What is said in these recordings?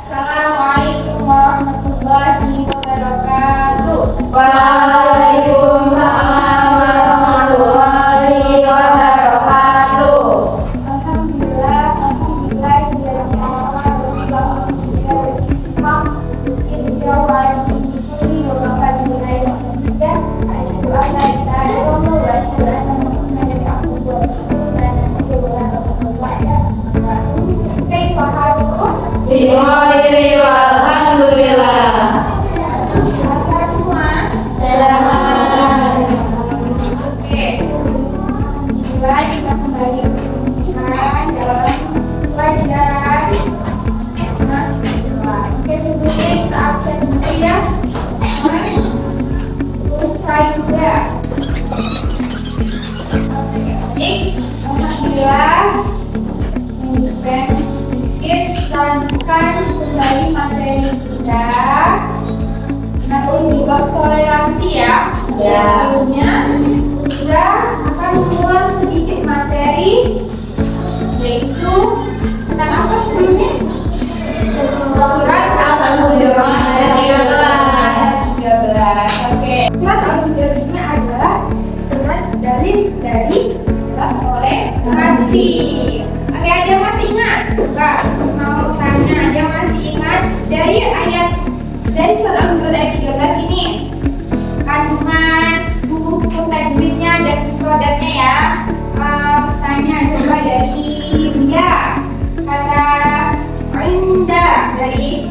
Assalamualaikum warahmatullahi wabarakatuh. Waalaikumsalam warahmatullahi wabarakatuh. Alhamdulillah, alhamdulillah, ya Bismillahirrahmanirrahim. Alhamdulillah. Kita kembali dalam pelajaran. Oke, sebelumnya kita absen dulu ya. Saya juga. Alhamdulillah, sedikit lanjutkan kembali materi kita. Masih di bab toleransi ya. Sebelumnya kita akan mengulang sedikit materi, yaitu tentang apa sebelumnya? Surat Al-Hujurat ayat 13. Oke. Surat Al-Hujurat ini adalah surat dari toleransi. Oke, ada yang masih ingat? Coba mau tanya, ada yang masih ingat dari surat Al-Hujurat ayat 13 ini? Kandungan buku tajwidnya dan mufradatnya ya. Misalnya coba dari Bunda, kata Indah dari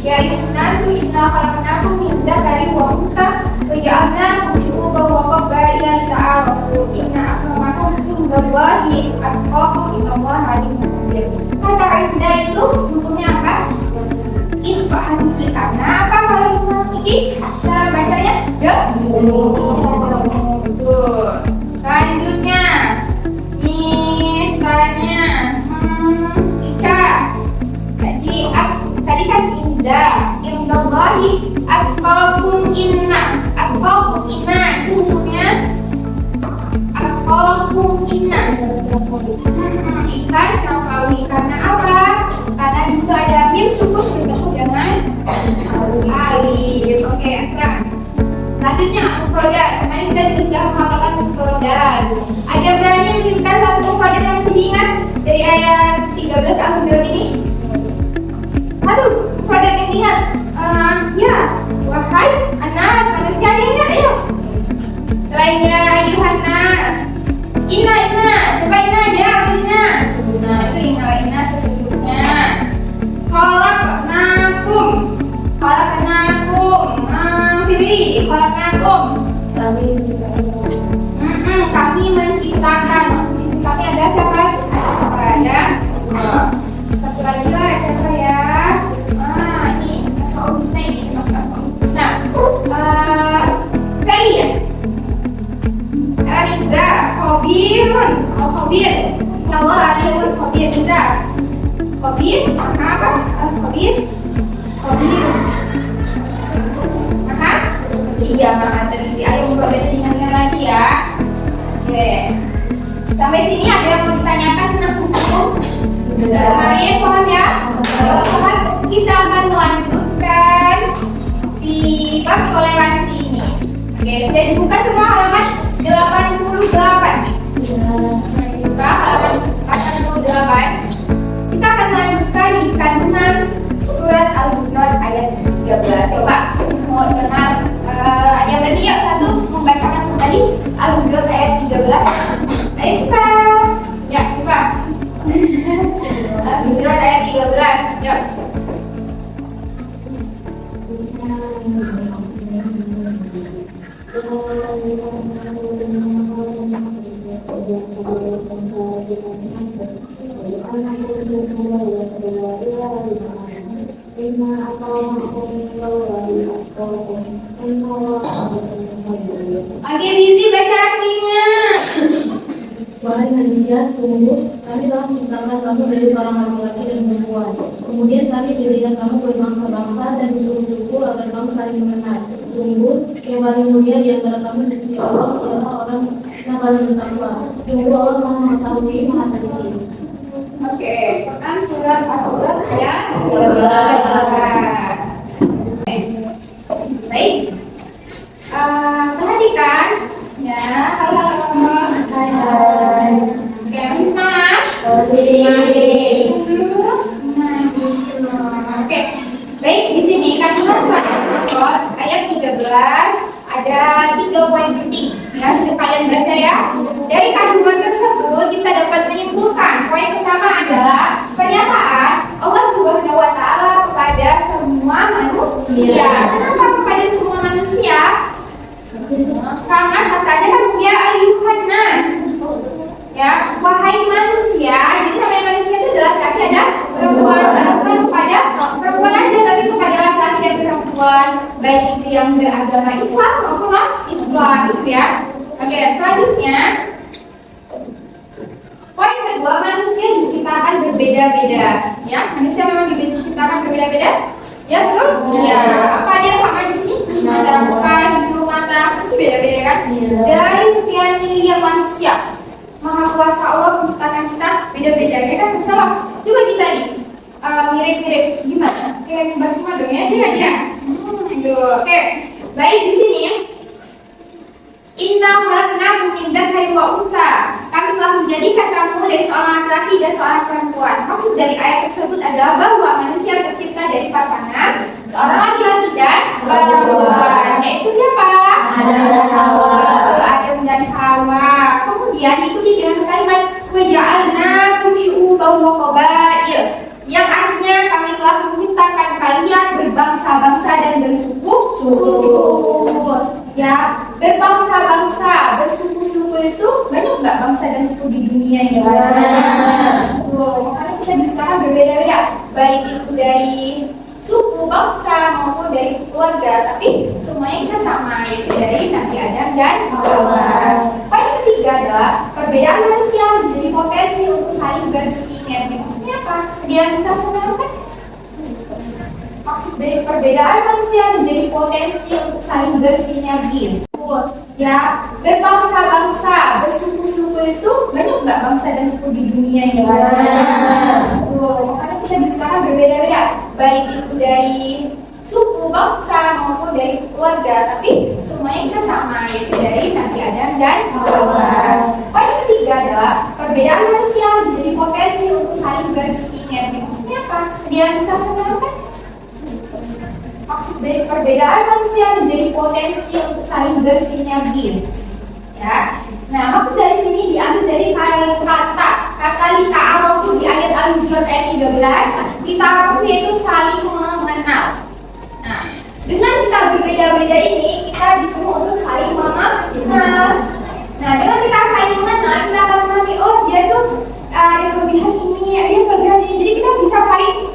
nasu inna khalaqnakum min dzakarin wa untha wa ja'alnakum syu'uban wa qabaila lita'arafu inna akramakum indallahi atqakum innallaha alimun khabir. Kata Indah itu hukumnya apa? Infak hakiki. Karena apa kalau infak hakiki? Cara bacanya selanjutnya misalnya Ica tadi kan indallahi atqakum inna itu hukumnya atqakum inna ikan nafawi. Karena apa? Karena itu ada mim sukun bertemu dengan alif. Oke, selanjutnya mufradat. Kemarin kita juga sudah menghafalkan mufradat. Ada berani menyebutkan satu mufradat yang masih diingat dari ayat 13 Al-Hujurat ini? Satu mufradat yang diingat. Ya, wahai anas, manusia diingat, ayo. Selain ya ayuhan nas, inna, coba inna aja, inna. Nah, itu inna sesungguhnya. Khalaqnakum, Firi, khalaqnakum. Kami menciptakan. Di sini kami ada siapa? Ada satu lagi lah, siapa ya? Ini Husna ini, Husna. Kalian Ariza, Khobirun, Khobir. Nama Ariza, Khobir juga. Khobir, apa? Khobir. Iya, maka teliti. Ayo mempelajari ingat-ingat lagi ya. Oke. Sampai sini ada yang mau ditanyakan tentang hukum? Kemarin paham ya? Kalau paham, kita akan melanjutkan di bab toleransi ini. Oke, sudah dibuka semua halaman 88. Dibuka halaman 88. Kita akan melanjutkan di kandungan surat Al-Hujurat ayat 13. Coba semua dengar. Ada berani yuk satu membacakan kembali Al-Hujurat ayat 13. Ayo cepat. Ya, coba. Al-Hujurat ayat 13. Yuk. Oke, Rizi baca artinya. Wahai manusia, sungguh kami telah menciptakan kamu dari seorang laki-laki dan perempuan. Kemudian kami jadikan kamu berbangsa-bangsa dan suku-suku agar kamu saling mengenal. Sungguh yang paling mulia di antara kamu di sisi Allah ialah orang yang paling bertakwa. Sungguh Allah Maha mengetahui, Maha teliti. Oke, Quran surat Al-Hujurat ayat 13. yang beragama Islam maupun non-Islam itu ya. Oke, selanjutnya poin kedua, manusia diciptakan berbeda-beda. Ya, manusia memang diciptakan berbeda-beda. Ya betul? Ya. Apa dia sama di sini? Antara muka, hidung, mata pasti beda-beda kan? Dari sekian miliar manusia, Maha Kuasa Allah menciptakan kita beda-beda ya kan? Kenapa? Coba kita nih mirip-mirip gimana? Kayak Mbak Sima dong ya, sih ya? Oke. Baik, di sini Inna khalaqnakum min dzakarin wa unsa. Kami telah menjadikan kamu dari seorang laki-laki dan seorang perempuan. Maksud dari ayat tersebut adalah bahwa manusia tercipta dari pasangan seorang laki-laki dan perempuan. Yaitu siapa? Adam dan Hawa. Kemudian ikuti dengan kalimat waja'alnakum syu'uban wa qabail, yang artinya kami telah menciptakan kalian berbangsa-bangsa dan bersuku-suku. Ya, berbangsa-bangsa, bersuku-suku itu banyak nggak bangsa dan suku di dunia ini? Makanya kita diciptakan berbeda-beda, baik itu dari suku, bangsa maupun dari keluarga, tapi semuanya kita sama, yaitu dari Nabi Adam dan Hawa. Poin ketiga adalah perbedaan manusia menjadi potensi untuk saling bersinergi. Maksudnya apa? Dia bisa menemukan. Maksud dari perbedaan manusia menjadi potensi untuk saling bersinergi. Ya, berbangsa-bangsa, bersuku-suku itu banyak nggak bangsa dan suku di dunia ini? Makanya kita diciptakan berbeda-beda, baik itu dari suku, bangsa maupun dari keluarga, tapi semuanya kita sama, yaitu dari Nabi Adam dan Hawa. Poin ketiga adalah perbedaan manusia menjadi potensi untuk saling bersinergi. Maksudnya apa? Dia bisa menemukan. Maksud dari perbedaan manusia menjadi potensi untuk saling bersinergi. Ya. Nah, maksud dari sini diambil dari kata lita'arofu di ayat Al-Hujurat ayat 13. Lita'arofu yaitu saling mengenal. Nah, dengan kita berbeda-beda ini, kita disuruh untuk saling mengenal. Nah, dengan kita saling mengenal, kita akan mengerti, oh dia tuh ada kelebihan ini, ada kelebihan ini. Jadi kita bisa saling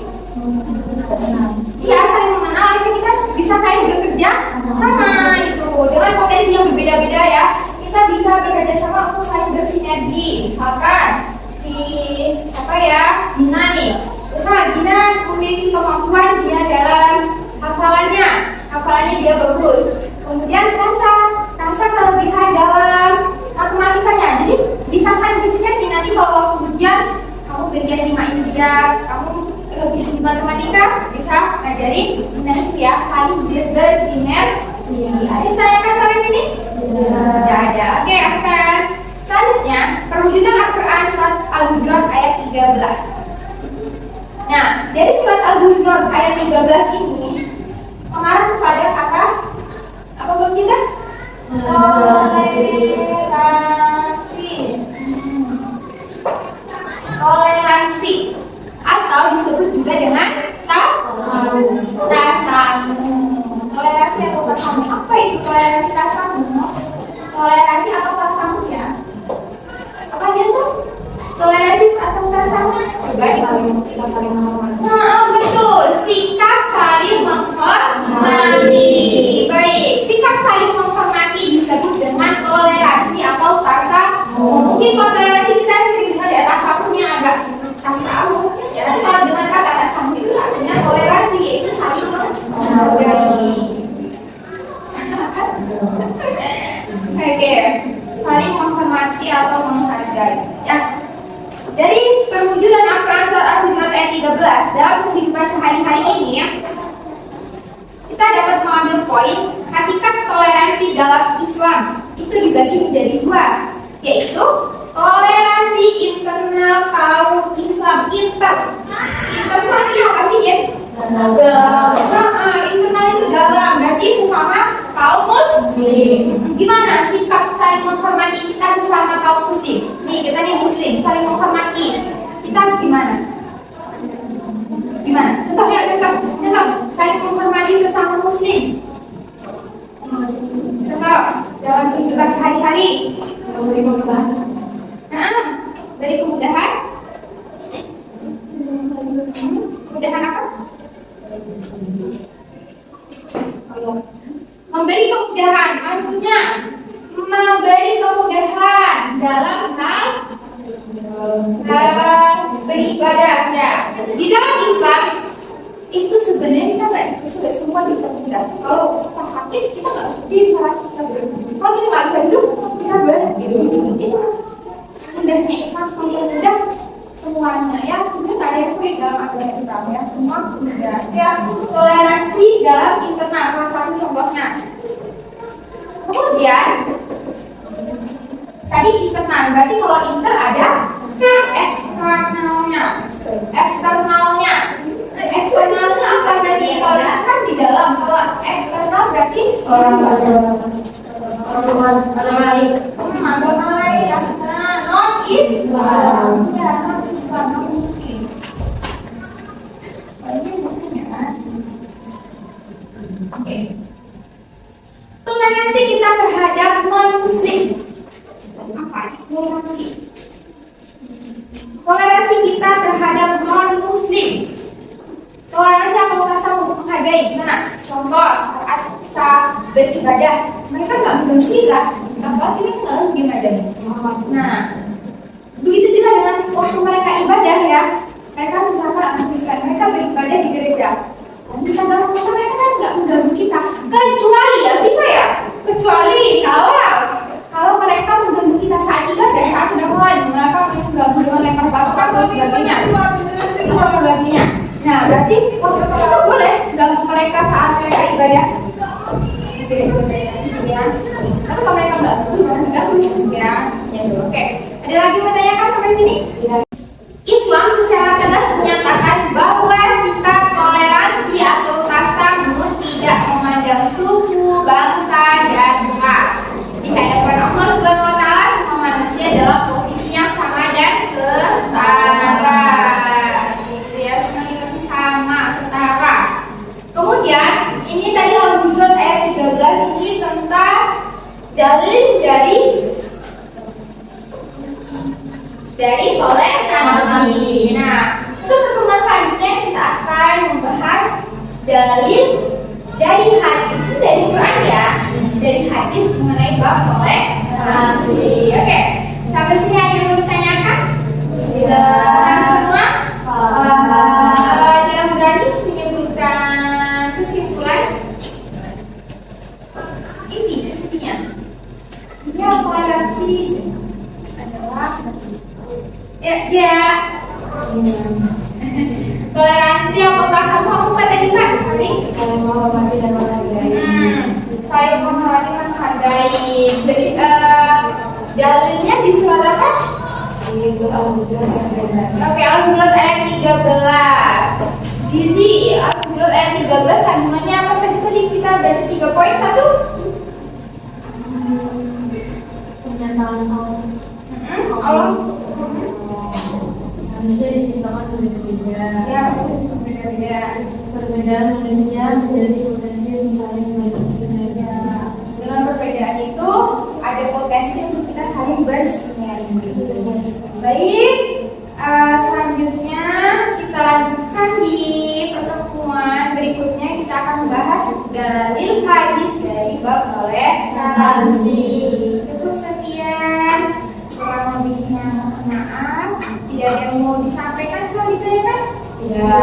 saling mengenal, kita bisa saling bekerja sama itu. Dengan potensi yang berbeda-beda ya, kita bisa bekerja sama untuk saling bersinergi. Misalkan siapa ya, Dina nih. Misal Dina memiliki kemampuan dia dalam hafalannya dia bagus. Kemudian Kansa kelebihan dalam matematikanya. Jadi bisa saling bersinergi. Nanti kalau waktu ujian kamu gantian limain dia, kamu lebih di matematika bisa ngajarin nanti ya, saling bersinergi. Ada yang tanyakan sampai sini? Tidak ada. Oke, akan selanjutnya perwujudan Al-Quran surat Al-Hujurat ayat 13. Nah, dari surat Al-Hujurat ayat 13 ini mengarah kepada kata apa belum kita? Toleransi atau disebut juga dengan tasamu. Toleransi atau tasamu. Apa itu toleransi tasamu? Toleransi atau tasamu ya? Apa dia tuh? Toleransi atau tasamu? Coba kita saling menghormati. Nah, betul. Sikap saling menghormati. Baik, sikap saling menghormati disebut dengan toleransi atau tasamu. Mungkin kalau toleransi kita sering dengar ya, tasamunya agak tasamu. Ya, tapi kalau dengan kata tasamu itu artinya toleransi, yaitu saling menghargai. Oke, saling menghormati atau menghargai. Ya, dari perwujudan Al-Quran surat Al-Hujurat ayat 13 dalam kehidupan sehari-hari ini ya, kita dapat mengambil poin hakikat toleransi dalam Islam itu dibagi menjadi dua, yaitu toleransi internal kaum Islam. Internal artinya apa sih ya? Internal itu dalam, berarti sesama kaum muslim. Gimana sikap saling menghormati kita sesama kaum muslim? Nih, kita nih muslim, saling menghormati. Kita gimana? Contoh saling menghormati sesama muslim. Contoh dalam kehidupan sehari-hari. Dari kemudahan. Kemudahan apa? kemudahan. Maksudnya memberi kemudahan dalam hal beribadah. Ya. Di dalam Islam itu sebenarnya kita nggak bisa semua dipermudah. Kalau kita sakit kita nggak harus berdiri saat kita berdiri. Kalau kita nggak bisa duduk kita berdiri. Itu mudahnya Islam, mudah semuanya ya. Sebenarnya nggak ada yang sulit dalam agama Islam ya. Semua mudah. Ya, toleransi dalam internal salah satu contohnya. Kemudian tadi internal, berarti kalau inter ada eksternalnya. Eksternalnya apa berarti? Kalau kan di dalam, kalau eksternal berarti Orang lain. agama lain. Nah, non Islam. Ya, non Islam, non Muslim. Oh, ini Muslim ya kan? Oke. Toleransi kita terhadap non Muslim. Apa? Toleransi. Toleransi kita terhadap non Muslim. Toleransi apa rasa untuk menghargai? Gimana? Contoh saat kita beribadah, mereka nggak mengganggu kita. Kita sholat kita nggak gini aja. Nah, begitu juga dengan waktu mereka ibadah ya. Mereka misalkan anak Kristen, mereka beribadah di gereja. Dan kita dalam masa mereka kan nggak mengganggu kita. Kecuali ya sih Pak ya. Kecuali kalau mereka mengganggu kita saat ibadah, saat sedang mulai, mereka mengganggu dengan lempar batu dan sebagainya. Itu sebagainya. Nah, berarti kita boleh ganggu mereka saat mereka ibadah. Ya. Atau kalau mereka ganggu ya. Oke. Ada lagi mau tanyakan sampai sini? Islam secara tegas menyatakan bahwa sikap toleransi atau tasamuh tidak memandang suku, bangsa, dan ras. Di hadapan Allah Subhanahu wa taala semua manusia dalam posisi yang sama dan setara. Gitu ya, semuanya itu sama, setara. Kemudian, ini tadi Al-Hujurat ayat 13 ini tentang dalil dari toleransi. Nah, untuk pertemuan selanjutnya kita akan membahas dalil dari hadis, dari Quran ya, dari hadis mengenai bab toleransi. Oke, sampai sini ada yang mau ditanyakan? Semua? Yang berani menyebutkan kesimpulan? Intinya toleransi adalah ya. Toleransi apakah kamu apa tadi Pak? Saling menghormati dan menghargai. Saling menghormati dan menghargai. Dalilnya di surat apa? Oke, Al-Hujurat ayat 13. Zizi, Al-Hujurat ayat 13 kandungannya apa tadi kita baca 3 poin. 1. Pernyataan Allah manusia diciptakan berbeda-beda. ya berbeda-beda. Perbedaan manusia menjadi potensi untuk saling bersinergi. Dengan perbedaan itu ada potensi untuk kita saling bersinergi. Baik, selanjutnya kita lanjutkan di pertemuan berikutnya. Kita akan membahas dalil hadis dari bab toleransi. Cukup sekian, kurang lebihnya mohon maaf. Tidak ada yang mau disampaikan kalau ditanyakan? Ya.